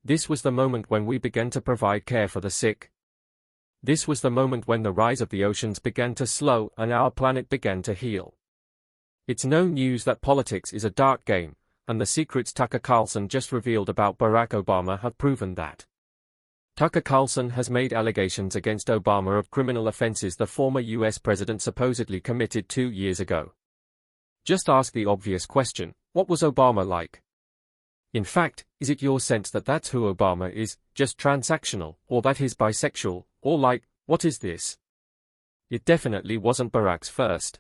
This was the moment when we began to provide care for the sick. This was the moment when the rise of the oceans began to slow and our planet began to heal. It's no news that politics is a dark game, and the secrets Tucker Carlson just revealed about Barack Obama have proven that. Tucker Carlson has made allegations against Obama of criminal offenses the former US president supposedly committed 2 years ago. Just ask the obvious question, what was Obama like? In fact, is it your sense that that's who Obama is, just transactional, or that he's bisexual, or like, what is this? It definitely wasn't Barack's first.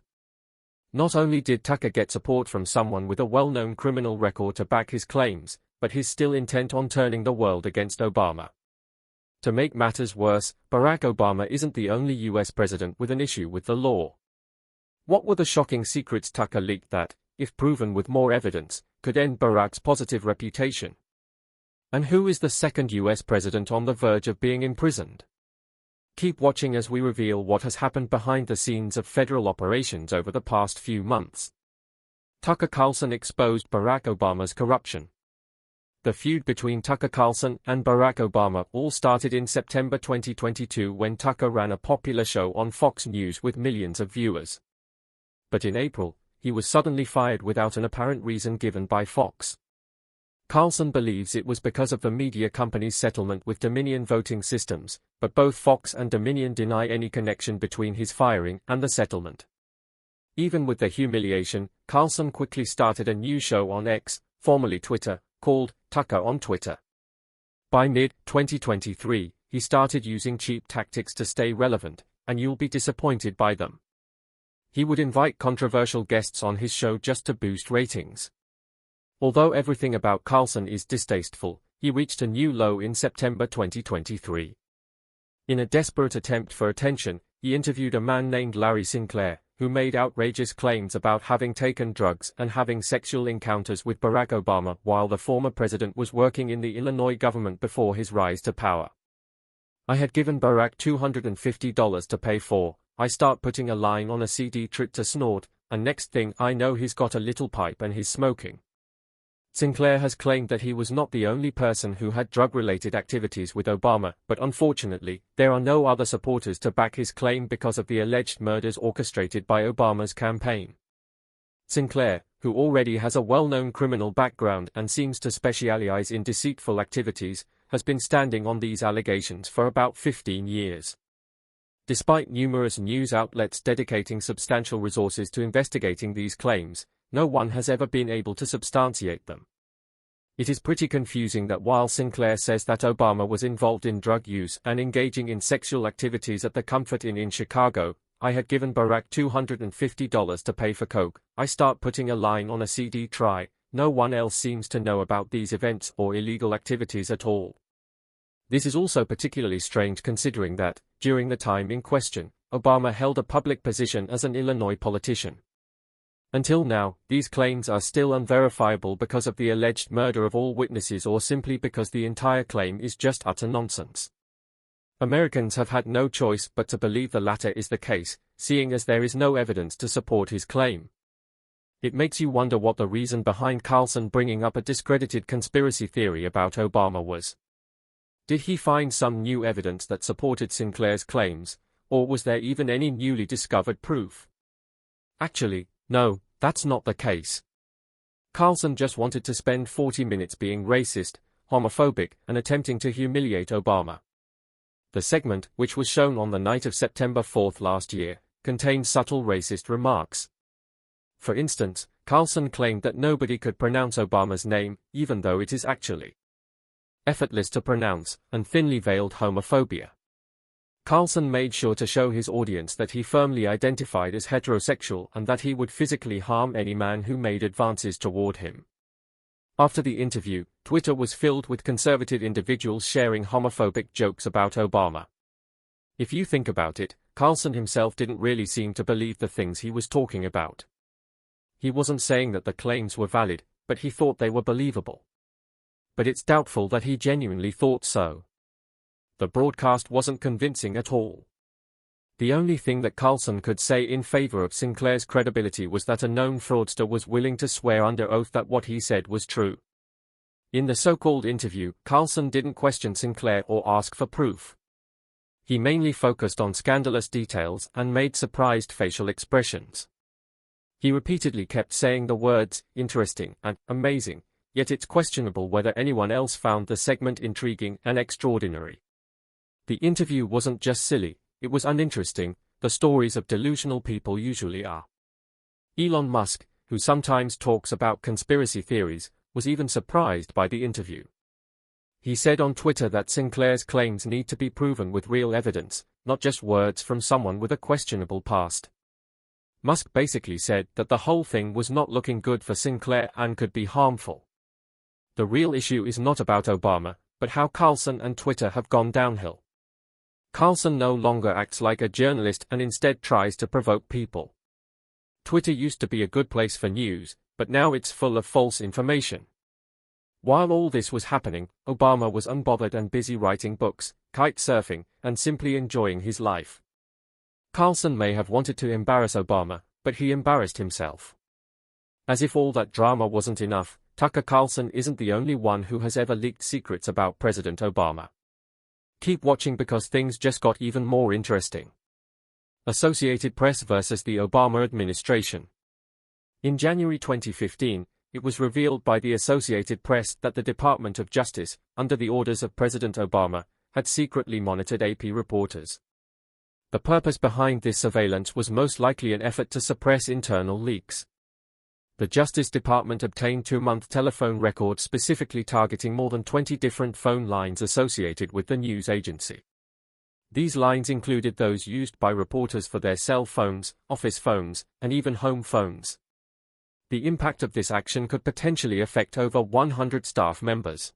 Not only did Tucker get support from someone with a well-known criminal record to back his claims, but he's still intent on turning the world against Obama. To make matters worse, Barack Obama isn't the only US president with an issue with the law. What were the shocking secrets Tucker leaked that, if proven with more evidence, could end Barack's positive reputation? And who is the second US president on the verge of being imprisoned? Keep watching as we reveal what has happened behind the scenes of federal operations over the past few months. Tucker Carlson exposed Barack Obama's corruption. The feud between Tucker Carlson and Barack Obama all started in September 2022 when Tucker ran a popular show on Fox News with millions of viewers. But in April, he was suddenly fired without an apparent reason given by Fox. Carlson believes it was because of the media company's settlement with Dominion Voting Systems, but both Fox and Dominion deny any connection between his firing and the settlement. Even with the humiliation, Carlson quickly started a new show on X, formerly Twitter, called Tucker on Twitter. By mid-2023, he started using cheap tactics to stay relevant, and you'll be disappointed by them. He would invite controversial guests on his show just to boost ratings. Although everything about Carlson is distasteful, he reached a new low in September 2023. In a desperate attempt for attention, he interviewed a man named Larry Sinclair, who made outrageous claims about having taken drugs and having sexual encounters with Barack Obama while the former president was working in the Illinois government before his rise to power. I had given Barack $250 to pay for, I start putting a line on a CD trip to snort, and next thing I know he's got a little pipe and he's smoking. Sinclair has claimed that he was not the only person who had drug-related activities with Obama, but unfortunately, there are no other supporters to back his claim because of the alleged murders orchestrated by Obama's campaign. Sinclair, who already has a well-known criminal background and seems to specialize in deceitful activities, has been standing on these allegations for about 15 years. Despite numerous news outlets dedicating substantial resources to investigating these claims, no one has ever been able to substantiate them. It is pretty confusing that while Sinclair says that Obama was involved in drug use and engaging in sexual activities at the Comfort Inn in Chicago, I had given Barack $250 to pay for coke, I start putting a line on a CD try, no one else seems to know about these events or illegal activities at all. This is also particularly strange considering that, during the time in question, Obama held a public position as an Illinois politician. Until now, these claims are still unverifiable because of the alleged murder of all witnesses or simply because the entire claim is just utter nonsense. Americans have had no choice but to believe the latter is the case, seeing as there is no evidence to support his claim. It makes you wonder what the reason behind Carlson bringing up a discredited conspiracy theory about Obama was. Did he find some new evidence that supported Sinclair's claims, or was there even any newly discovered proof? Actually, no, that's not the case. Carlson just wanted to spend 40 minutes being racist, homophobic, and attempting to humiliate Obama. The segment, which was shown on the night of September 4 last year, contained subtle racist remarks. For instance, Carlson claimed that nobody could pronounce Obama's name, even though it is actually effortless to pronounce, and thinly veiled homophobia. Carlson made sure to show his audience that he firmly identified as heterosexual and that he would physically harm any man who made advances toward him. After the interview, Twitter was filled with conservative individuals sharing homophobic jokes about Obama. If you think about it, Carlson himself didn't really seem to believe the things he was talking about. He wasn't saying that the claims were valid, but he thought they were believable. But it's doubtful that he genuinely thought so. The broadcast wasn't convincing at all. The only thing that Carlson could say in favor of Sinclair's credibility was that a known fraudster was willing to swear under oath that what he said was true. In the so-called interview, Carlson didn't question Sinclair or ask for proof. He mainly focused on scandalous details and made surprised facial expressions. He repeatedly kept saying the words, interesting and amazing, yet it's questionable whether anyone else found the segment intriguing and extraordinary. The interview wasn't just silly, it was uninteresting, the stories of delusional people usually are. Elon Musk, who sometimes talks about conspiracy theories, was even surprised by the interview. He said on Twitter that Sinclair's claims need to be proven with real evidence, not just words from someone with a questionable past. Musk basically said that the whole thing was not looking good for Sinclair and could be harmful. The real issue is not about Obama, but how Carlson and Twitter have gone downhill. Carlson no longer acts like a journalist and instead tries to provoke people. Twitter used to be a good place for news, but now it's full of false information. While all this was happening, Obama was unbothered and busy writing books, kite surfing, and simply enjoying his life. Carlson may have wanted to embarrass Obama, but he embarrassed himself. As if all that drama wasn't enough, Tucker Carlson isn't the only one who has ever leaked secrets about President Obama. Keep watching because things just got even more interesting. Associated Press versus the Obama administration. In January 2015, it was revealed by the Associated Press that the Department of Justice, under the orders of President Obama, had secretly monitored AP reporters. The purpose behind this surveillance was most likely an effort to suppress internal leaks. The Justice Department obtained 2-month telephone records specifically targeting more than 20 different phone lines associated with the news agency. These lines included those used by reporters for their cell phones, office phones, and even home phones. The impact of this action could potentially affect over 100 staff members.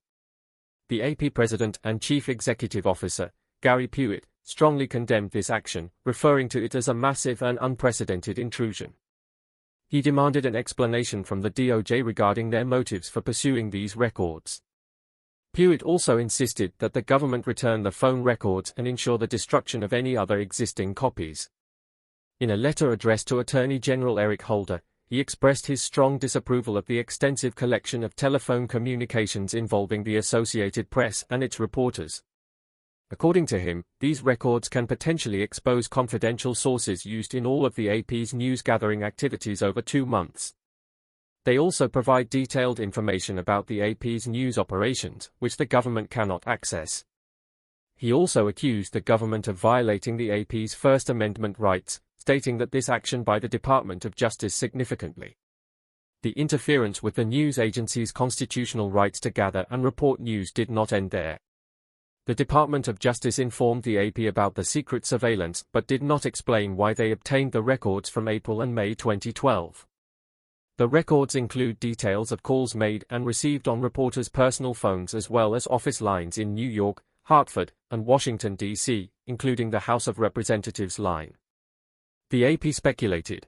The AP President and Chief Executive Officer, Gary Pewitt, strongly condemned this action, referring to it as a massive and unprecedented intrusion. He demanded an explanation from the DOJ regarding their motives for pursuing these records. Pewitt also insisted that the government return the phone records and ensure the destruction of any other existing copies. In a letter addressed to Attorney General Eric Holder, he expressed his strong disapproval of the extensive collection of telephone communications involving the Associated Press and its reporters. According to him, these records can potentially expose confidential sources used in all of the AP's news-gathering activities over 2 months. They also provide detailed information about the AP's news operations, which the government cannot access. He also accused the government of violating the AP's First Amendment rights, stating that this action by the Department of Justice significantly the interference with the news agency's constitutional rights to gather and report news did not end there. The Department of Justice informed the AP about the secret surveillance but did not explain why they obtained the records from April and May 2012. The records include details of calls made and received on reporters' personal phones as well as office lines in New York, Hartford, and Washington, D.C., including the House of Representatives line. The AP speculated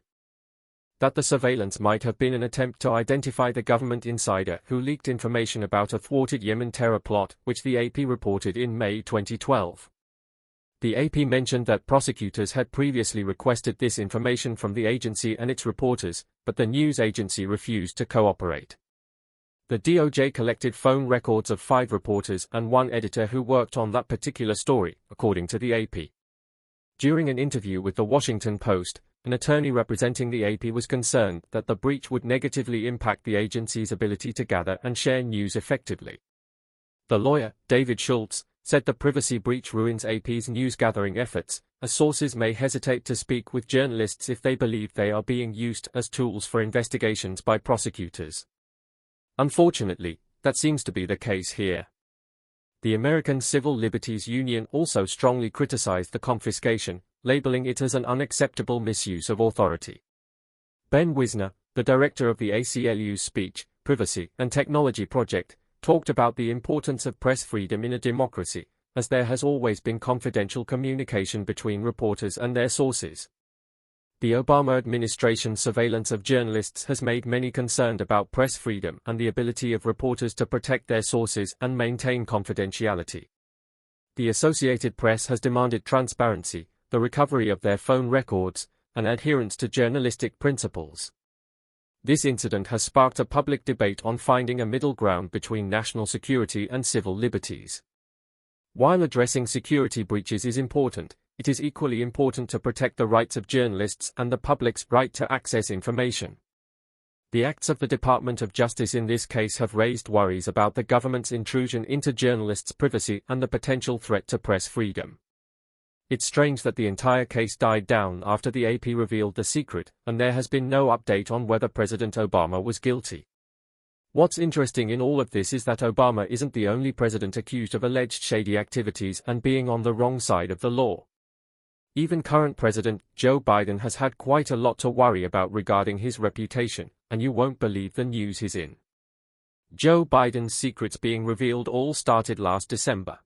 that the surveillance might have been an attempt to identify the government insider who leaked information about a thwarted Yemen terror plot, which the AP reported in May 2012. The AP mentioned that prosecutors had previously requested this information from the agency and its reporters, but the news agency refused to cooperate. The DOJ collected phone records of 5 reporters and 1 editor who worked on that particular story, according to the AP. During an interview with the Washington Post, an attorney representing the AP was concerned that the breach would negatively impact the agency's ability to gather and share news effectively. The lawyer, David Schultz, said the privacy breach ruins AP's news-gathering efforts, as sources may hesitate to speak with journalists if they believe they are being used as tools for investigations by prosecutors. Unfortunately, that seems to be the case here. The American Civil Liberties Union also strongly criticized the confiscation, labeling it as an unacceptable misuse of authority. Ben Wisner, the director of the ACLU's Speech, Privacy, and Technology Project, talked about the importance of press freedom in a democracy, as there has always been confidential communication between reporters and their sources. The Obama administration's surveillance of journalists has made many concerned about press freedom and the ability of reporters to protect their sources and maintain confidentiality. The Associated Press has demanded transparency, the recovery of their phone records, and adherence to journalistic principles. This incident has sparked a public debate on finding a middle ground between national security and civil liberties. While addressing security breaches is important, it is equally important to protect the rights of journalists and the public's right to access information. The acts of the Department of Justice in this case have raised worries about the government's intrusion into journalists' privacy and the potential threat to press freedom. It's strange that the entire case died down after the AP revealed the secret, and there has been no update on whether President Obama was guilty. What's interesting in all of this is that Obama isn't the only president accused of alleged shady activities and being on the wrong side of the law. Even current President Joe Biden has had quite a lot to worry about regarding his reputation, and you won't believe the news he's in. Joe Biden's secrets being revealed all started last December.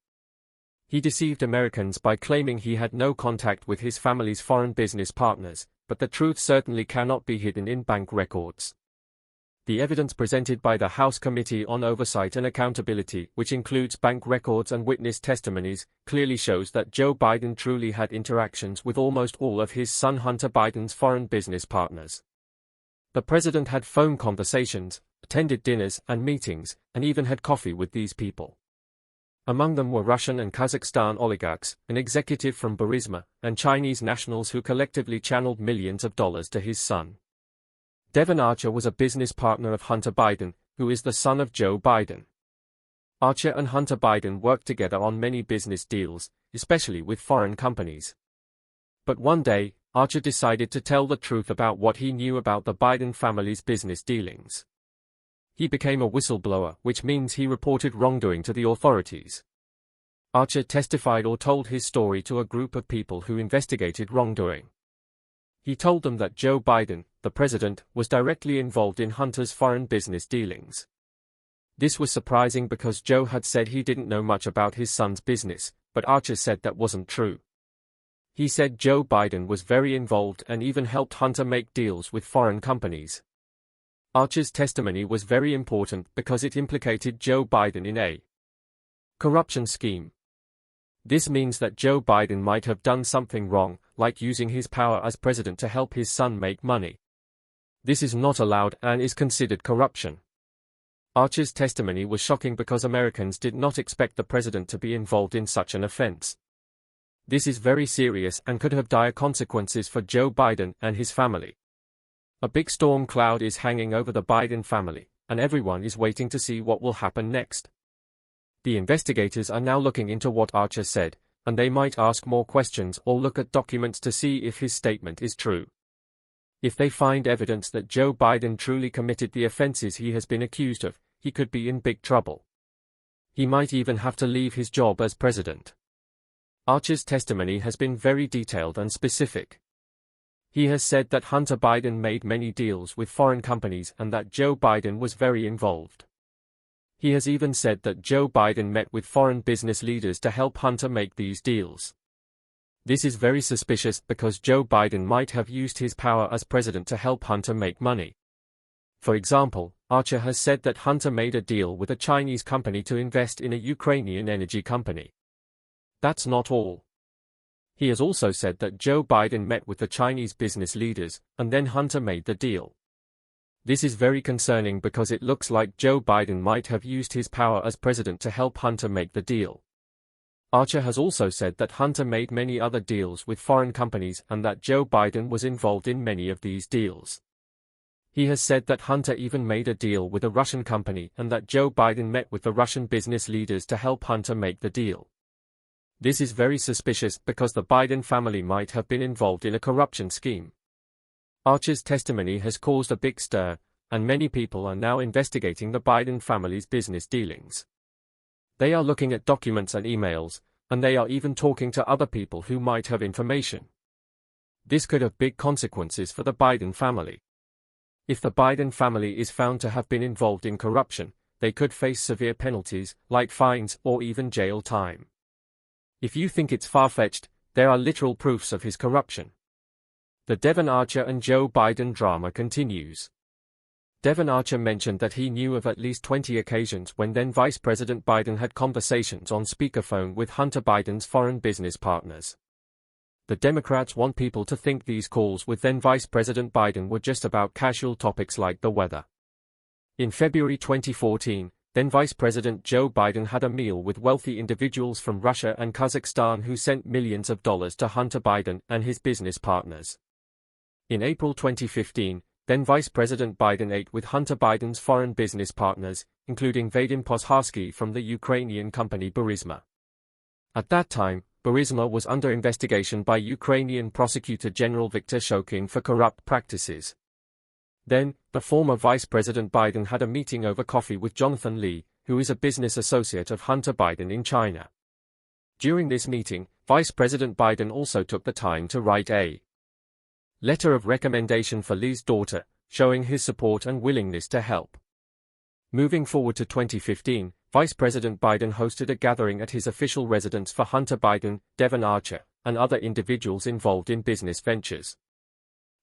He deceived Americans by claiming he had no contact with his family's foreign business partners, but the truth certainly cannot be hidden in bank records. The evidence presented by the House Committee on Oversight and Accountability, which includes bank records and witness testimonies, clearly shows that Joe Biden truly had interactions with almost all of his son Hunter Biden's foreign business partners. The president had phone conversations, attended dinners and meetings, and even had coffee with these people. Among them were Russian and Kazakhstan oligarchs, an executive from Burisma, and Chinese nationals who collectively channeled millions of dollars to his son. Devon Archer was a business partner of Hunter Biden, who is the son of Joe Biden. Archer and Hunter Biden worked together on many business deals, especially with foreign companies. But one day, Archer decided to tell the truth about what he knew about the Biden family's business dealings. He became a whistleblower, which means he reported wrongdoing to the authorities. Archer testified or told his story to a group of people who investigated wrongdoing. He told them that Joe Biden, the president, was directly involved in Hunter's foreign business dealings. This was surprising because Joe had said he didn't know much about his son's business, but Archer said that wasn't true. He said Joe Biden was very involved and even helped Hunter make deals with foreign companies. Archer's testimony was very important because it implicated Joe Biden in a corruption scheme. This means that Joe Biden might have done something wrong, like using his power as president to help his son make money. This is not allowed and is considered corruption. Archer's testimony was shocking because Americans did not expect the president to be involved in such an offense. This is very serious and could have dire consequences for Joe Biden and his family. A big storm cloud is hanging over the Biden family, and everyone is waiting to see what will happen next. The investigators are now looking into what Archer said, and they might ask more questions or look at documents to see if his statement is true. If they find evidence that Joe Biden truly committed the offenses he has been accused of, he could be in big trouble. He might even have to leave his job as president. Archer's testimony has been very detailed and specific. He has said that Hunter Biden made many deals with foreign companies and that Joe Biden was very involved. He has even said that Joe Biden met with foreign business leaders to help Hunter make these deals. This is very suspicious because Joe Biden might have used his power as president to help Hunter make money. For example, Archer has said that Hunter made a deal with a Chinese company to invest in a Ukrainian energy company. That's not all. He has also said that Joe Biden met with the Chinese business leaders, and then Hunter made the deal. This is very concerning because it looks like Joe Biden might have used his power as president to help Hunter make the deal. Archer has also said that Hunter made many other deals with foreign companies and that Joe Biden was involved in many of these deals. He has said that Hunter even made a deal with a Russian company and that Joe Biden met with the Russian business leaders to help Hunter make the deal. This is very suspicious because the Biden family might have been involved in a corruption scheme. Archer's testimony has caused a big stir, and many people are now investigating the Biden family's business dealings. They are looking at documents and emails, and they are even talking to other people who might have information. This could have big consequences for the Biden family. If the Biden family is found to have been involved in corruption, they could face severe penalties, like fines or even jail time. If you think it's far-fetched, there are literal proofs of his corruption. The Devon Archer and Joe Biden drama continues. Devon Archer mentioned that he knew of at least 20 occasions when then Vice President Biden had conversations on speakerphone with Hunter Biden's foreign business partners. The Democrats want people to think these calls with then Vice President Biden were just about casual topics like the weather. In February 2014, then Vice President Joe Biden had a meal with wealthy individuals from Russia and Kazakhstan who sent millions of dollars to Hunter Biden and his business partners. In April 2015, then Vice President Biden ate with Hunter Biden's foreign business partners, including Vadim Posharsky from the Ukrainian company Burisma. At that time, Burisma was under investigation by Ukrainian Prosecutor General Viktor Shokin for corrupt practices. Then, the former Vice President Biden had a meeting over coffee with Jonathan Lee, who is a business associate of Hunter Biden in China. During this meeting, Vice President Biden also took the time to write a letter of recommendation for Lee's daughter, showing his support and willingness to help. Moving forward to 2015, Vice President Biden hosted a gathering at his official residence for Hunter Biden, Devon Archer, and other individuals involved in business ventures.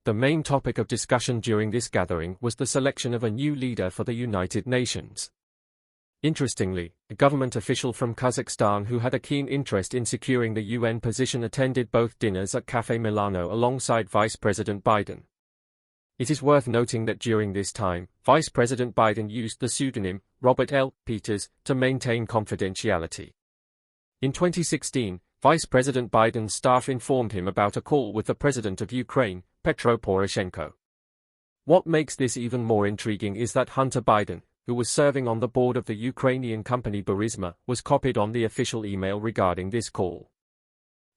The main topic of discussion during this gathering was the selection of a new leader for the United Nations. Interestingly, a government official from Kazakhstan who had a keen interest in securing the UN position attended both dinners at Café Milano alongside Vice President Biden. It is worth noting that during this time, Vice President Biden used the pseudonym Robert L. Peters to maintain confidentiality. In 2016, Vice President Biden's staff informed him about a call with the President of Ukraine, Petro Poroshenko. What makes this even more intriguing is that Hunter Biden, who was serving on the board of the Ukrainian company Burisma, was copied on the official email regarding this call.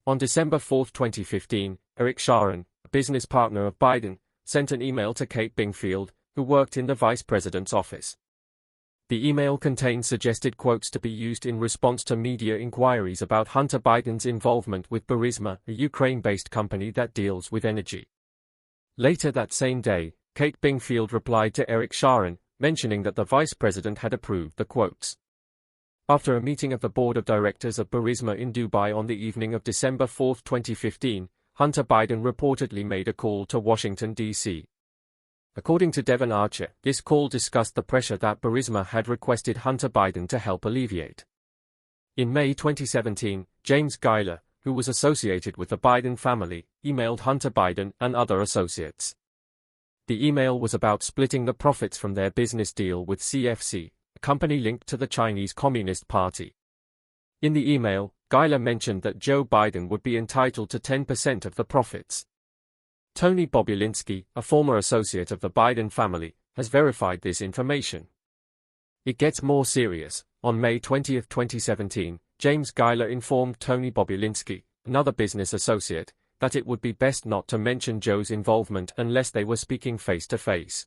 On December 4, 2015, Eric Sharon, a business partner of Biden, sent an email to Kate Bingfield, who worked in the vice president's office. The email contained suggested quotes to be used in response to media inquiries about Hunter Biden's involvement with Burisma, a Ukraine-based company that deals with energy. Later that same day, Kate Bingfield replied to Eric Sharon, mentioning that the vice president had approved the quotes. After a meeting of the board of directors of Burisma in Dubai on the evening of December 4, 2015, Hunter Biden reportedly made a call to Washington, D.C. According to Devon Archer, this call discussed the pressure that Burisma had requested Hunter Biden to help alleviate. In May 2017, James Geiler, who was associated with the Biden family, emailed Hunter Biden and other associates. The email was about splitting the profits from their business deal with CFC, a company linked to the Chinese Communist Party. In the email, Geiler mentioned that Joe Biden would be entitled to 10% of the profits. Tony Bobulinski, a former associate of the Biden family, has verified this information. It gets more serious. On May 20, 2017, James Geiler informed Tony Bobulinski, another business associate, that it would be best not to mention Joe's involvement unless they were speaking face-to-face.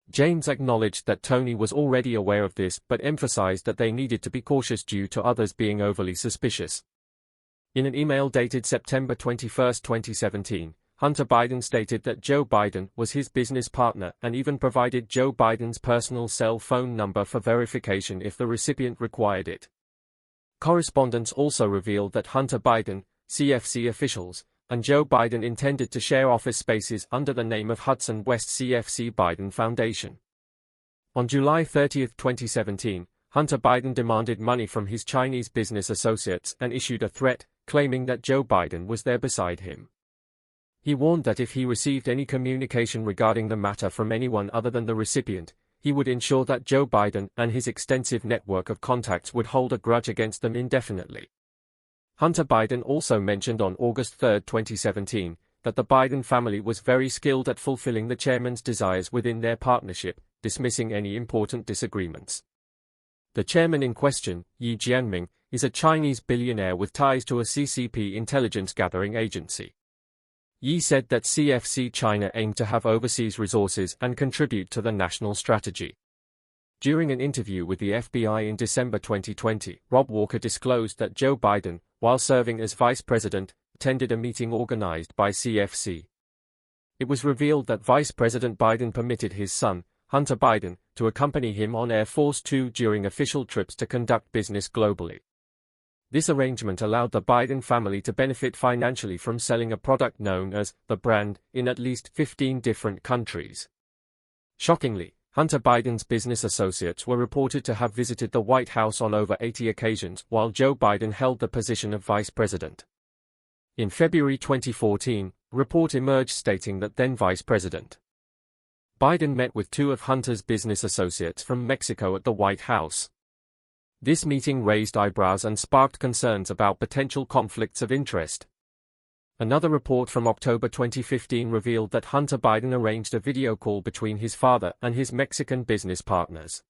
James acknowledged that Tony was already aware of this but emphasized that they needed to be cautious due to others being overly suspicious. In an email dated September 21, 2017, Hunter Biden stated that Joe Biden was his business partner and even provided Joe Biden's personal cell phone number for verification if the recipient required it. Correspondence also revealed that Hunter Biden, CFC officials, and Joe Biden intended to share office spaces under the name of Hudson West CFC Biden Foundation. On July 30, 2017, Hunter Biden demanded money from his Chinese business associates and issued a threat, claiming that Joe Biden was there beside him. He warned that if he received any communication regarding the matter from anyone other than the recipient, he would ensure that Joe Biden and his extensive network of contacts would hold a grudge against them indefinitely. Hunter Biden also mentioned on August 3, 2017, that the Biden family was very skilled at fulfilling the chairman's desires within their partnership, dismissing any important disagreements. The chairman in question, Yi Jianming, is a Chinese billionaire with ties to a CCP intelligence gathering agency. Yi said that CFC China aimed to have overseas resources and contribute to the national strategy. During an interview with the FBI in December 2020, Rob Walker disclosed that Joe Biden, while serving as vice president, attended a meeting organized by CFC. It was revealed that Vice President Biden permitted his son, Hunter Biden, to accompany him on Air Force Two during official trips to conduct business globally. This arrangement allowed the Biden family to benefit financially from selling a product known as the brand in at least 15 different countries. Shockingly, Hunter Biden's business associates were reported to have visited the White House on over 80 occasions while Joe Biden held the position of vice president. In February 2014, a report emerged stating that then Vice President Biden met with two of Hunter's business associates from Mexico at the White House. This meeting raised eyebrows and sparked concerns about potential conflicts of interest. Another report from October 2015 revealed that Hunter Biden arranged a video call between his father and his Mexican business partners.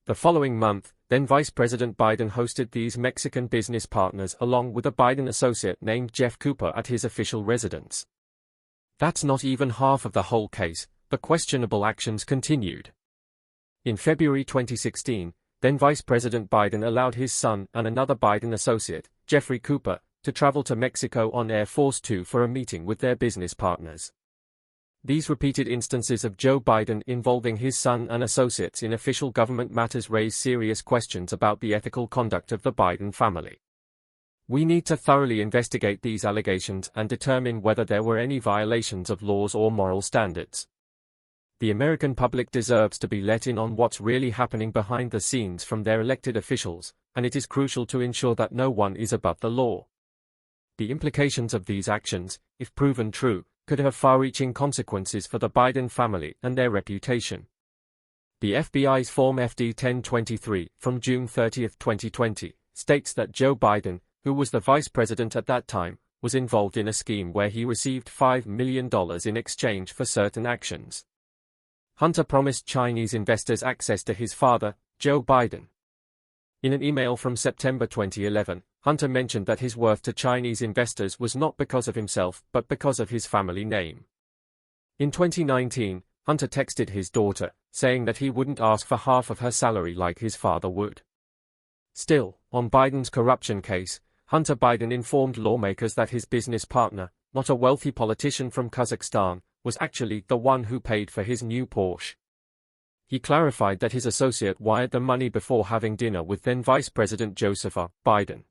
The following month, then Vice President Biden hosted these Mexican business partners along with a Biden associate named Jeff Cooper at his official residence. That's not even half of the whole case. The questionable actions continued. In February 2016, then Vice President Biden allowed his son and another Biden associate, Jeffrey Cooper, to travel to Mexico on Air Force Two for a meeting with their business partners. These repeated instances of Joe Biden involving his son and associates in official government matters raise serious questions about the ethical conduct of the Biden family. We need to thoroughly investigate these allegations and determine whether there were any violations of laws or moral standards. The American public deserves to be let in on what's really happening behind the scenes from their elected officials, and it is crucial to ensure that no one is above the law. The implications of these actions, if proven true, could have far-reaching consequences for the Biden family and their reputation. The FBI's Form FD 1023, from June 30, 2020, states that Joe Biden, who was the vice president at that time, was involved in a scheme where he received $5 million in exchange for certain actions. Hunter promised Chinese investors access to his father, Joe Biden. In an email from September 2011, Hunter mentioned that his worth to Chinese investors was not because of himself but because of his family name. In 2019, Hunter texted his daughter, saying that he wouldn't ask for half of her salary like his father would. Still, on Biden's corruption case, Hunter Biden informed lawmakers that his business partner, not a wealthy politician from Kazakhstan, was actually the one who paid for his new Porsche. He clarified that his associate wired the money before having dinner with then Vice President Joseph R. Biden.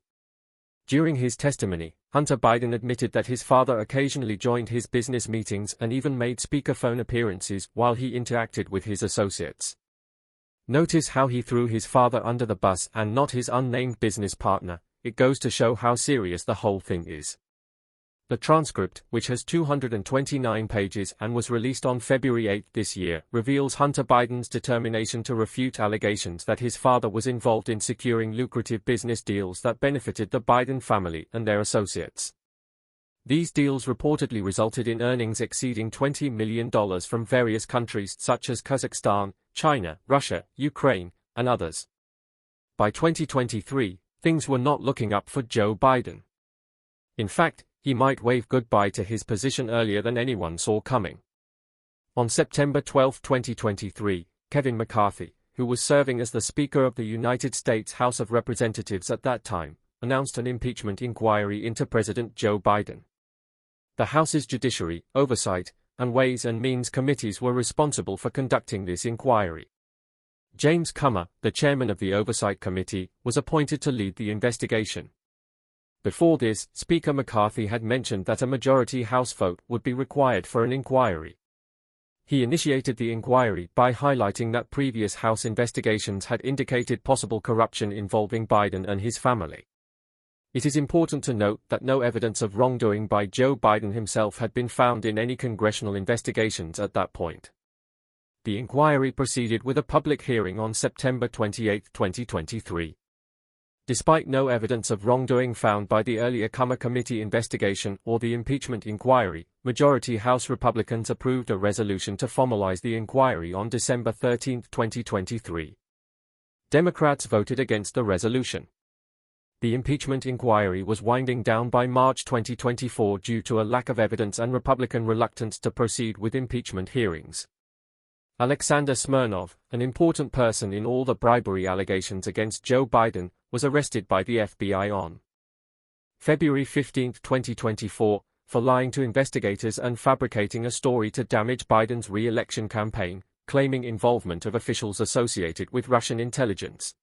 During his testimony, Hunter Biden admitted that his father occasionally joined his business meetings and even made speakerphone appearances while he interacted with his associates. Notice how he threw his father under the bus and not his unnamed business partner. It goes to show how serious the whole thing is. The transcript, which has 229 pages and was released on February 8 this year, reveals Hunter Biden's determination to refute allegations that his father was involved in securing lucrative business deals that benefited the Biden family and their associates. These deals reportedly resulted in earnings exceeding $20 million from various countries such as Kazakhstan, China, Russia, Ukraine, and others. By 2023, things were not looking up for Joe Biden. In fact, he might wave goodbye to his position earlier than anyone saw coming. On September 12, 2023, Kevin McCarthy, who was serving as the Speaker of the United States House of Representatives at that time, announced an impeachment inquiry into President Joe Biden. The House's Judiciary, Oversight, and Ways and Means committees were responsible for conducting this inquiry. James Comer, the chairman of the Oversight Committee, was appointed to lead the investigation. Before this, Speaker McCarthy had mentioned that a majority House vote would be required for an inquiry. He initiated the inquiry by highlighting that previous House investigations had indicated possible corruption involving Biden and his family. It is important to note that no evidence of wrongdoing by Joe Biden himself had been found in any congressional investigations at that point. The inquiry proceeded with a public hearing on September 28, 2023. Despite no evidence of wrongdoing found by the earlier Comer Committee investigation or the impeachment inquiry, majority House Republicans approved a resolution to formalize the inquiry on December 13, 2023. Democrats voted against the resolution. The impeachment inquiry was winding down by March 2024 due to a lack of evidence and Republican reluctance to proceed with impeachment hearings. Alexander Smirnov, an important person in all the bribery allegations against Joe Biden, was arrested by the FBI on February 15, 2024, for lying to investigators and fabricating a story to damage Biden's re-election campaign, claiming involvement of officials associated with Russian intelligence.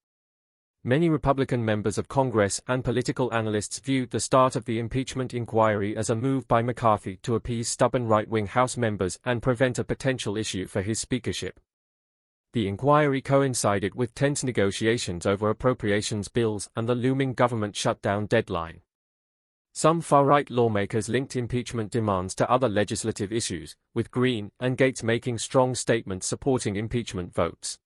Many Republican members of Congress and political analysts viewed the start of the impeachment inquiry as a move by McCarthy to appease stubborn right-wing House members and prevent a potential issue for his speakership. The inquiry coincided with tense negotiations over appropriations bills and the looming government shutdown deadline. Some far-right lawmakers linked impeachment demands to other legislative issues, with Green and Gates making strong statements supporting impeachment votes.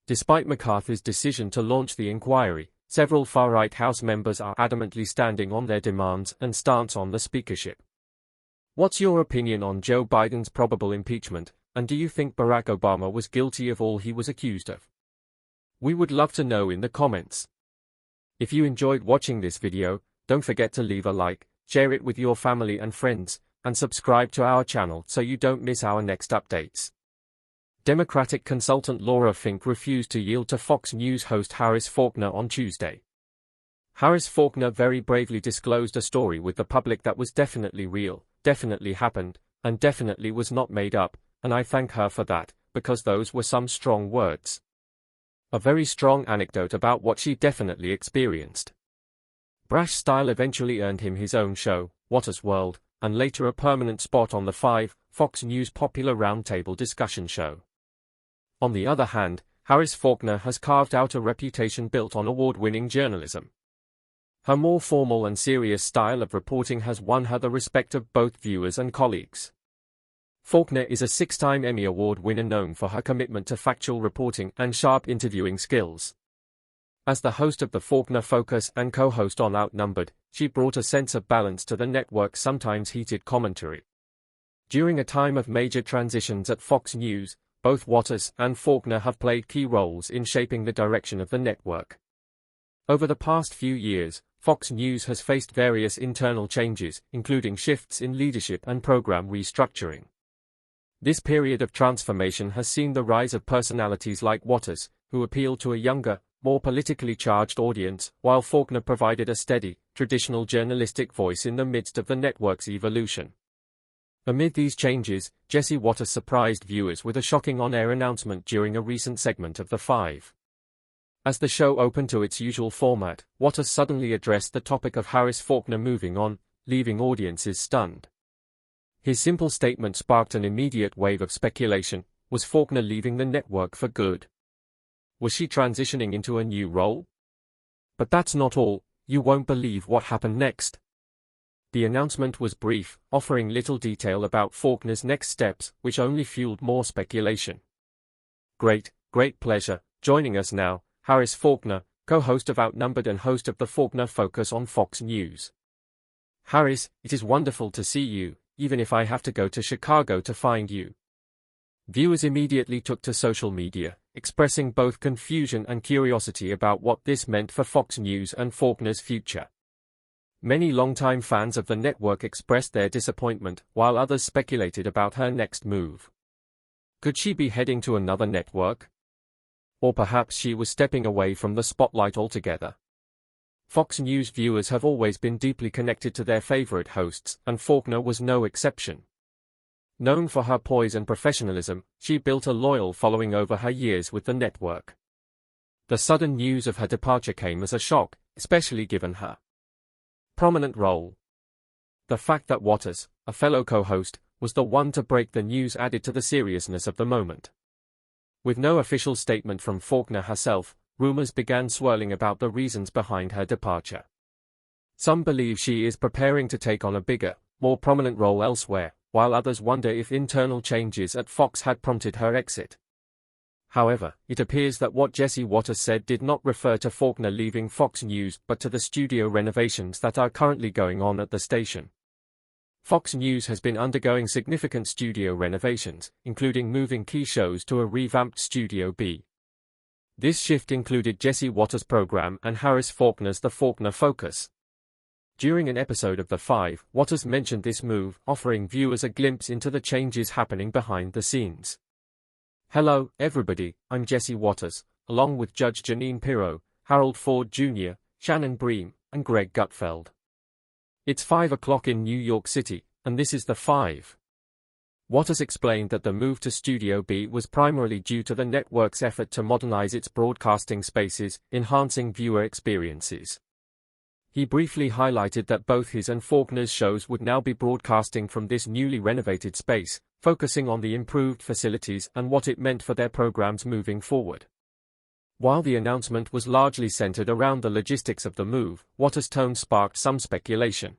Despite McCarthy's decision to launch the inquiry, several far-right House members are adamantly standing on their demands and stance on the speakership. What's your opinion on Joe Biden's probable impeachment, and do you think Barack Obama was guilty of all he was accused of? We would love to know in the comments. If you enjoyed watching this video, don't forget to leave a like, share it with your family and friends, and subscribe to our channel so you don't miss our next updates. Democratic consultant Laura Fink refused to yield to Fox News host Harris Faulkner on Tuesday. Harris Faulkner very bravely disclosed a story with the public that was definitely real, definitely happened, and definitely was not made up, and I thank her for that, because those were some strong words. A very strong anecdote about what she definitely experienced. Brash style eventually earned him his own show, Waters World, and later a permanent spot on the Fox News popular roundtable discussion show. On the other hand, Harris Faulkner has carved out a reputation built on award-winning journalism. Her more formal and serious style of reporting has won her the respect of both viewers and colleagues. Faulkner is a 6-time Emmy Award winner known for her commitment to factual reporting and sharp interviewing skills. As the host of the Faulkner Focus and co-host on Outnumbered, she brought a sense of balance to the network's sometimes heated commentary. During a time of major transitions at Fox News, both Waters and Faulkner have played key roles in shaping the direction of the network. Over the past few years, Fox News has faced various internal changes, including shifts in leadership and program restructuring. This period of transformation has seen the rise of personalities like Waters, who appeal to a younger, more politically charged audience, while Faulkner provided a steady, traditional journalistic voice in the midst of the network's evolution. Amid these changes, Jesse Waters surprised viewers with a shocking on-air announcement during a recent segment of The Five. As the show opened to its usual format, Waters suddenly addressed the topic of Harris Faulkner moving on, leaving audiences stunned. His simple statement sparked an immediate wave of speculation. Was Faulkner leaving the network for good? Was she transitioning into a new role? But that's not all. You won't believe what happened next. The announcement was brief, offering little detail about Faulkner's next steps, which only fueled more speculation. Great pleasure. Joining us now, Harris Faulkner, co-host of Outnumbered and host of the Faulkner Focus on Fox News. Harris, it is wonderful to see you, even if I have to go to Chicago to find you. Viewers immediately took to social media, expressing both confusion and curiosity about what this meant for Fox News and Faulkner's future. Many longtime fans of the network expressed their disappointment, while others speculated about her next move. Could she be heading to another network? Or perhaps she was stepping away from the spotlight altogether. Fox News viewers have always been deeply connected to their favorite hosts, and Faulkner was no exception. Known for her poise and professionalism, she built a loyal following over her years with the network. The sudden news of her departure came as a shock, especially given her prominent role. The fact that Waters, a fellow co-host, was the one to break the news added to the seriousness of the moment. With no official statement from Faulkner herself, rumors began swirling about the reasons behind her departure. Some believe she is preparing to take on a bigger, more prominent role elsewhere, while others wonder if internal changes at Fox had prompted her exit. However, it appears that what Jesse Waters said did not refer to Faulkner leaving Fox News but to the studio renovations that are currently going on at the station. Fox News has been undergoing significant studio renovations, including moving key shows to a revamped Studio B. This shift included Jesse Waters' program and Harris Faulkner's The Faulkner Focus. During an episode of The Five, Waters mentioned this move, offering viewers a glimpse into the changes happening behind the scenes. Hello, everybody, I'm Jesse Waters, along with Judge Jeanine Pirro, Harold Ford Jr., Shannon Bream, and Greg Gutfeld. It's 5 o'clock in New York City, and this is The Five. Waters explained that the move to Studio B was primarily due to the network's effort to modernize its broadcasting spaces, enhancing viewer experiences. He briefly highlighted that both his and Faulkner's shows would now be broadcasting from this newly renovated space, focusing on the improved facilities and what it meant for their programs moving forward. While the announcement was largely centered around the logistics of the move, Waters' tone sparked some speculation.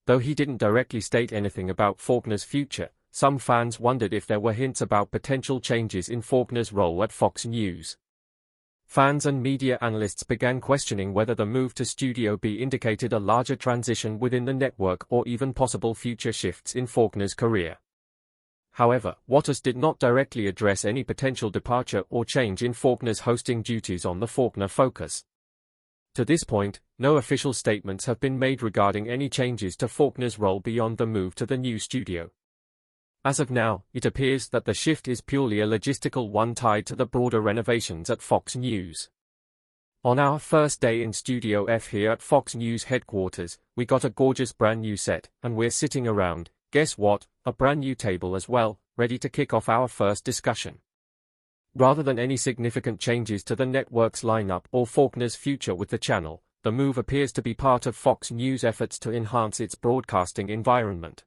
Though he didn't directly state anything about Faulkner's future, some fans wondered if there were hints about potential changes in Faulkner's role at Fox News. Fans and media analysts began questioning whether the move to Studio B indicated a larger transition within the network or even possible future shifts in Faulkner's career. However, Waters did not directly address any potential departure or change in Faulkner's hosting duties on the Faulkner Focus. To this point, no official statements have been made regarding any changes to Faulkner's role beyond the move to the new studio. As of now, it appears that the shift is purely a logistical one tied to the broader renovations at Fox News. On our first day in Studio F here at Fox News headquarters, we got a gorgeous brand new set, and we're sitting around, guess what, a brand new table as well, ready to kick off our first discussion. Rather than any significant changes to the network's lineup or Faulkner's future with the channel, the move appears to be part of Fox News' efforts to enhance its broadcasting environment.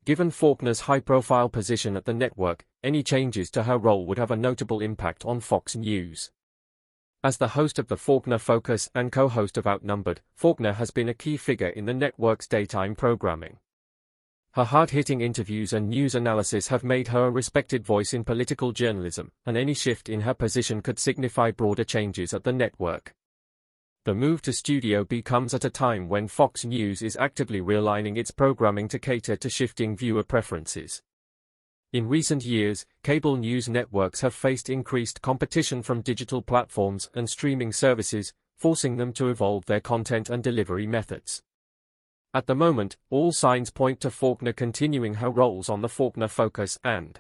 Given Faulkner's high-profile position at the network, any changes to her role would have a notable impact on Fox News. As the host of the Faulkner Focus and co-host of Outnumbered, Faulkner has been a key figure in the network's daytime programming. Her hard-hitting interviews and news analysis have made her a respected voice in political journalism, and any shift in her position could signify broader changes at the network. The move to Studio B comes at a time when Fox News is actively realigning its programming to cater to shifting viewer preferences. In recent years, cable news networks have faced increased competition from digital platforms and streaming services, forcing them to evolve their content and delivery methods. At the moment, all signs point to Faulkner continuing her roles on the Faulkner Focus and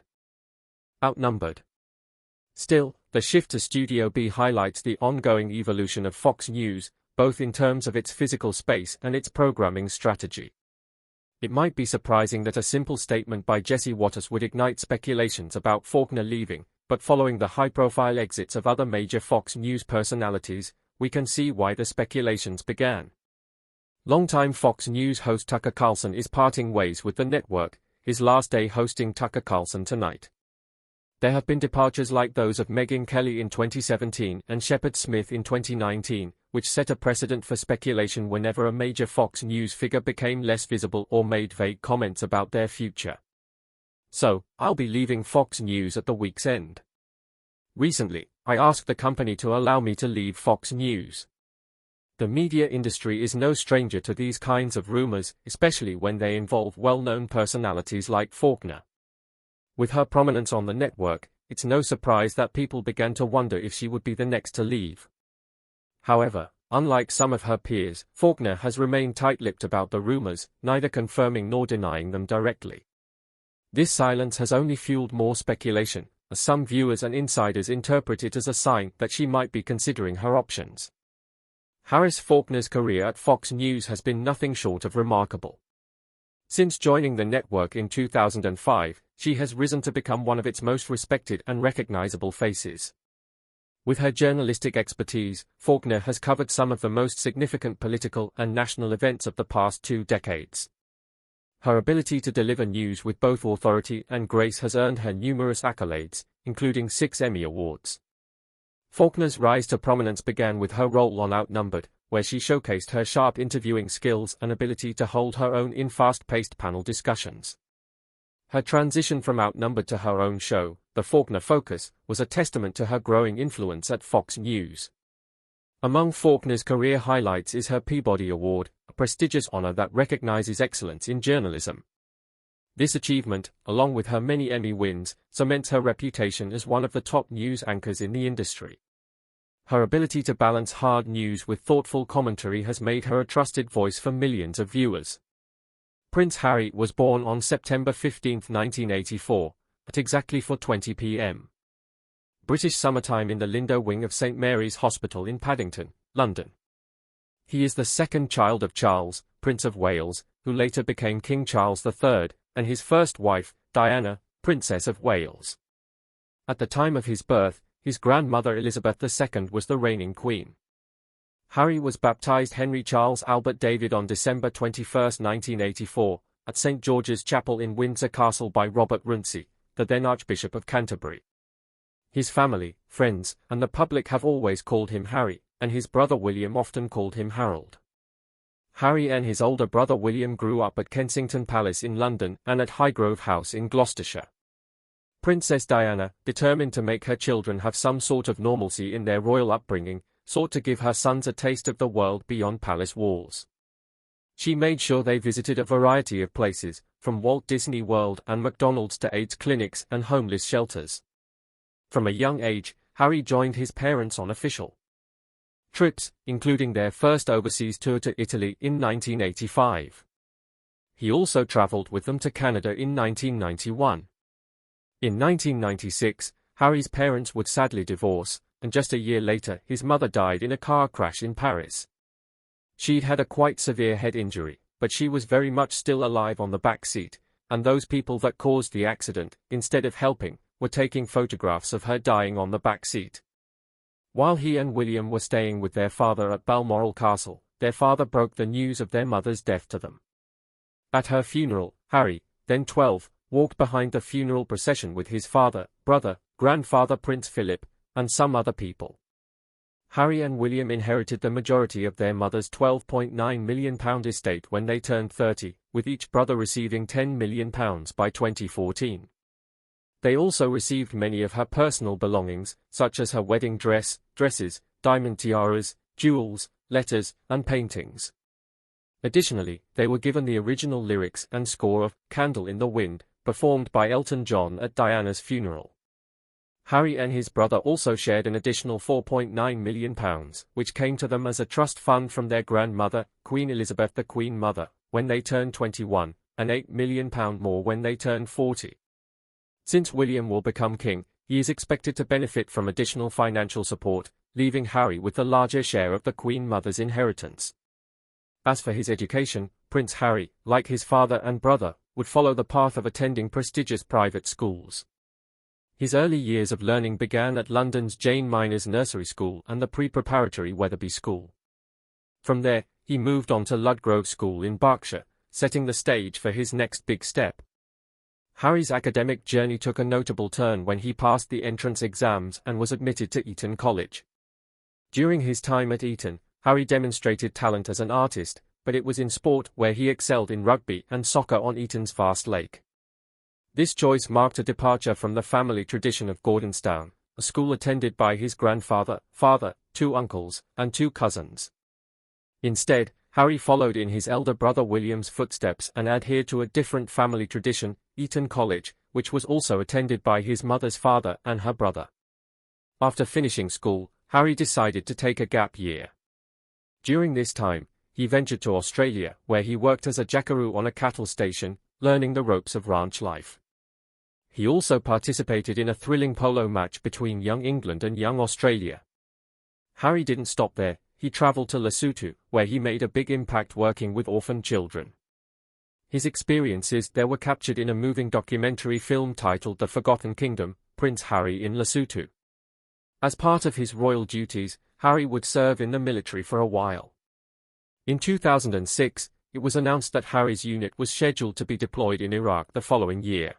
Outnumbered. Still, the shift to Studio B highlights the ongoing evolution of Fox News, both in terms of its physical space and its programming strategy. It might be surprising that a simple statement by Jesse Waters would ignite speculations about Faulkner leaving, but following the high-profile exits of other major Fox News personalities, we can see why the speculations began. Longtime Fox News host Tucker Carlson is parting ways with the network, his last day hosting Tucker Carlson Tonight. There have been departures like those of Megyn Kelly in 2017 and Shepard Smith in 2019, which set a precedent for speculation whenever a major Fox News figure became less visible or made vague comments about their future. So, I'll be leaving Fox News at the week's end. Recently, I asked the company to allow me to leave Fox News. The media industry is no stranger to these kinds of rumors, especially when they involve well-known personalities like Faulkner. With her prominence on the network, it's no surprise that people began to wonder if she would be the next to leave. However, unlike some of her peers, Faulkner has remained tight-lipped about the rumors, neither confirming nor denying them directly. This silence has only fueled more speculation, as some viewers and insiders interpret it as a sign that she might be considering her options. Harris Faulkner's career at Fox News has been nothing short of remarkable. Since joining the network in 2005, she has risen to become one of its most respected and recognizable faces. With her journalistic expertise, Faulkner has covered some of the most significant political and national events of the past 2 decades. Her ability to deliver news with both authority and grace has earned her numerous accolades, including 6 Emmy Awards. Faulkner's rise to prominence began with her role on Outnumbered, where she showcased her sharp interviewing skills and ability to hold her own in fast-paced panel discussions. Her transition from Outnumbered to her own show, The Faulkner Focus, was a testament to her growing influence at Fox News. Among Faulkner's career highlights is her Peabody Award, a prestigious honor that recognizes excellence in journalism. This achievement, along with her many Emmy wins, cements her reputation as one of the top news anchors in the industry. Her ability to balance hard news with thoughtful commentary has made her a trusted voice for millions of viewers. Prince Harry was born on September 15, 1984, at exactly 4:20 p.m. British summertime in the Lindo wing of St Mary's Hospital in Paddington, London. He is the second child of Charles, Prince of Wales, who later became King Charles III, and his first wife, Diana, Princess of Wales. At the time of his birth, his grandmother Elizabeth II was the reigning queen. Harry was baptized Henry Charles Albert David on December 21, 1984, at St George's Chapel in Windsor Castle by Robert Runcie, the then Archbishop of Canterbury. His family, friends, and the public have always called him Harry, and his brother William often called him Harold. Harry and his older brother William grew up at Kensington Palace in London and at Highgrove House in Gloucestershire. Princess Diana, determined to make her children have some sort of normalcy in their royal upbringing, sought to give her sons a taste of the world beyond palace walls. She made sure they visited a variety of places, from Walt Disney World and McDonald's to AIDS clinics and homeless shelters. From a young age, Harry joined his parents on official trips, including their first overseas tour to Italy in 1985. He also traveled with them to Canada in 1991. In 1996, Harry's parents would sadly divorce, and just a year later his mother died in a car crash in Paris. She'd had a quite severe head injury, but she was very much still alive on the back seat, and those people that caused the accident, instead of helping, were taking photographs of her dying on the back seat. While he and William were staying with their father at Balmoral Castle, their father broke the news of their mother's death to them. At her funeral, Harry, then 12, walked behind the funeral procession with his father, brother, grandfather Prince Philip, and some other people. Harry and William inherited the majority of their mother's £12.9 million estate when they turned 30, with each brother receiving £10 million by 2014. They also received many of her personal belongings, such as her wedding dress, dresses, diamond tiaras, jewels, letters, and paintings. Additionally, they were given the original lyrics and score of "Candle in the Wind," performed by Elton John at Diana's funeral. Harry and his brother also shared an additional £4.9 million, which came to them as a trust fund from their grandmother, Queen Elizabeth the Queen Mother, when they turned 21, and £8 million more when they turned 40. Since William will become king, he is expected to benefit from additional financial support, leaving Harry with the larger share of the Queen Mother's inheritance. As for his education, Prince Harry, like his father and brother, would follow the path of attending prestigious private schools. His early years of learning began at London's Jane Minors Nursery School and the pre-preparatory Wetherby School. From there, he moved on to Ludgrove School in Berkshire, setting the stage for his next big step. Harry's academic journey took a notable turn when he passed the entrance exams and was admitted to Eton College. During his time at Eton, Harry demonstrated talent as an artist, but it was in sport where he excelled in rugby and soccer on Eton's vast lake. This choice marked a departure from the family tradition of Gordonstown, a school attended by his grandfather, father, 2 uncles, and 2 cousins. Instead, Harry followed in his elder brother William's footsteps and adhered to a different family tradition, Eton College, which was also attended by his mother's father and her brother. After finishing school, Harry decided to take a gap year. During this time, he ventured to Australia, where he worked as a jackaroo on a cattle station, learning the ropes of ranch life. He also participated in a thrilling polo match between Young England and Young Australia. Harry didn't stop there. He traveled to Lesotho, where he made a big impact working with orphan children. His experiences there were captured in a moving documentary film titled The Forgotten Kingdom, Prince Harry in Lesotho. As part of his royal duties, Harry would serve in the military for a while. In 2006, it was announced that Harry's unit was scheduled to be deployed in Iraq the following year.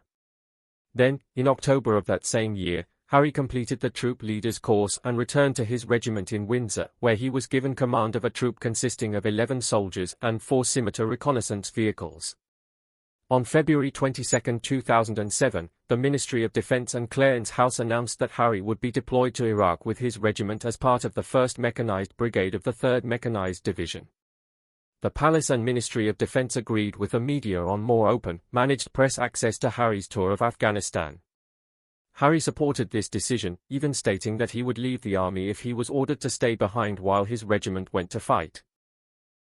Then, in October of that same year, Harry completed the troop leader's course and returned to his regiment in Windsor, where he was given command of a troop consisting of 11 soldiers and 4 scimitar reconnaissance vehicles. On February 22, 2007, the Ministry of Defense and Clarence House announced that Harry would be deployed to Iraq with his regiment as part of the 1st Mechanized Brigade of the 3rd Mechanized Division. The Palace and Ministry of Defense agreed with the media on more open, managed press access to Harry's tour of Afghanistan. Harry supported this decision, even stating that he would leave the army if he was ordered to stay behind while his regiment went to fight.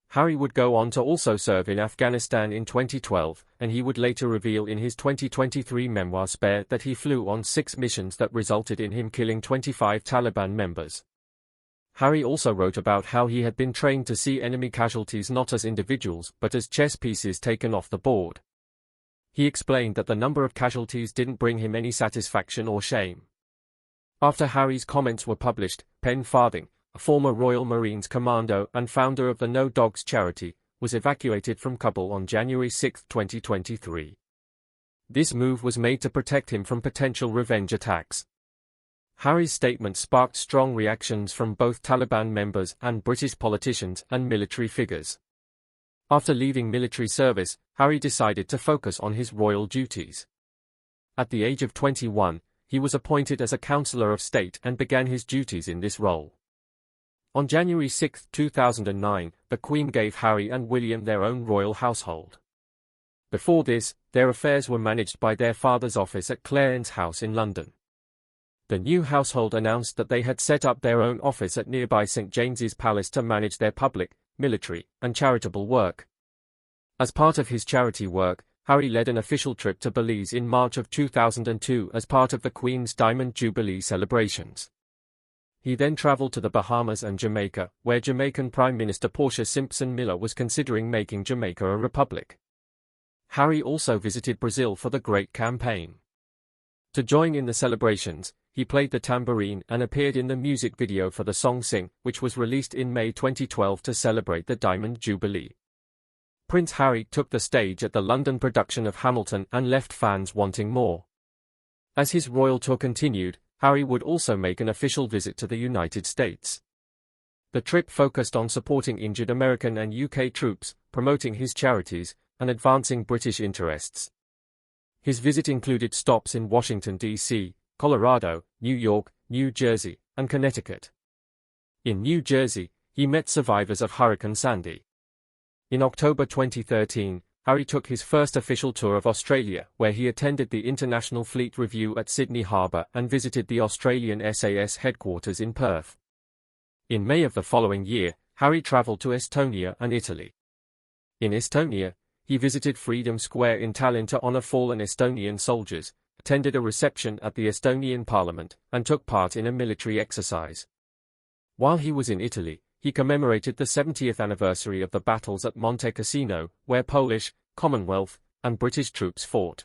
Harry would go on to also serve in Afghanistan in 2012, and he would later reveal in his 2023 memoir Spare that he flew on 6 missions that resulted in him killing 25 Taliban members. Harry also wrote about how he had been trained to see enemy casualties not as individuals but as chess pieces taken off the board. He explained that the number of casualties didn't bring him any satisfaction or shame. After Harry's comments were published, Pen Farthing, a former Royal Marines commando and founder of the No Dogs charity, was evacuated from Kabul on January 6, 2023. This move was made to protect him from potential revenge attacks. Harry's statement sparked strong reactions from both Taliban members and British politicians and military figures. After leaving military service, Harry decided to focus on his royal duties. At the age of 21, he was appointed as a Councillor of State and began his duties in this role. On January 6, 2009, the Queen gave Harry and William their own royal household. Before this, their affairs were managed by their father's office at Clarence House in London. The new household announced that they had set up their own office at nearby St James's Palace to manage their public, military, and charitable work. As part of his charity work, Harry led an official trip to Belize in March of 2002 as part of the Queen's Diamond Jubilee celebrations. He then travelled to the Bahamas and Jamaica, where Jamaican Prime Minister Portia Simpson Miller was considering making Jamaica a republic. Harry also visited Brazil for the Great Campaign. To join in the celebrations, he played the tambourine and appeared in the music video for the song Sing, which was released in May 2012 to celebrate the Diamond Jubilee. Prince Harry took the stage at the London production of Hamilton and left fans wanting more. As his royal tour continued, Harry would also make an official visit to the United States. The trip focused on supporting injured American and UK troops, promoting his charities, and advancing British interests. His visit included stops in Washington, D.C., Colorado, New York, New Jersey, and Connecticut. In New Jersey, he met survivors of Hurricane Sandy. In October 2013, Harry took his first official tour of Australia, where he attended the International Fleet Review at Sydney Harbour and visited the Australian SAS headquarters in Perth. In May of the following year, Harry travelled to Estonia and Italy. In Estonia, he visited Freedom Square in Tallinn to honour fallen Estonian soldiers, attended a reception at the Estonian Parliament, and took part in a military exercise. While he was in Italy, he commemorated the 70th anniversary of the battles at Monte Cassino, where Polish, Commonwealth, and British troops fought.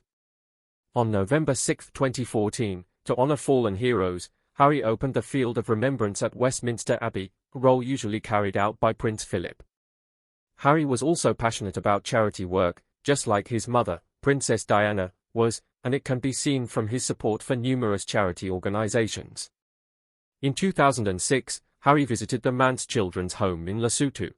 On November 6, 2014, to honour fallen heroes, Harry opened the Field of Remembrance at Westminster Abbey, a role usually carried out by Prince Philip. Harry was also passionate about charity work, just like his mother, Princess Diana, was, and it can be seen from his support for numerous charity organisations. In 2006, Harry visited the Manse Children's Home in Lesotho.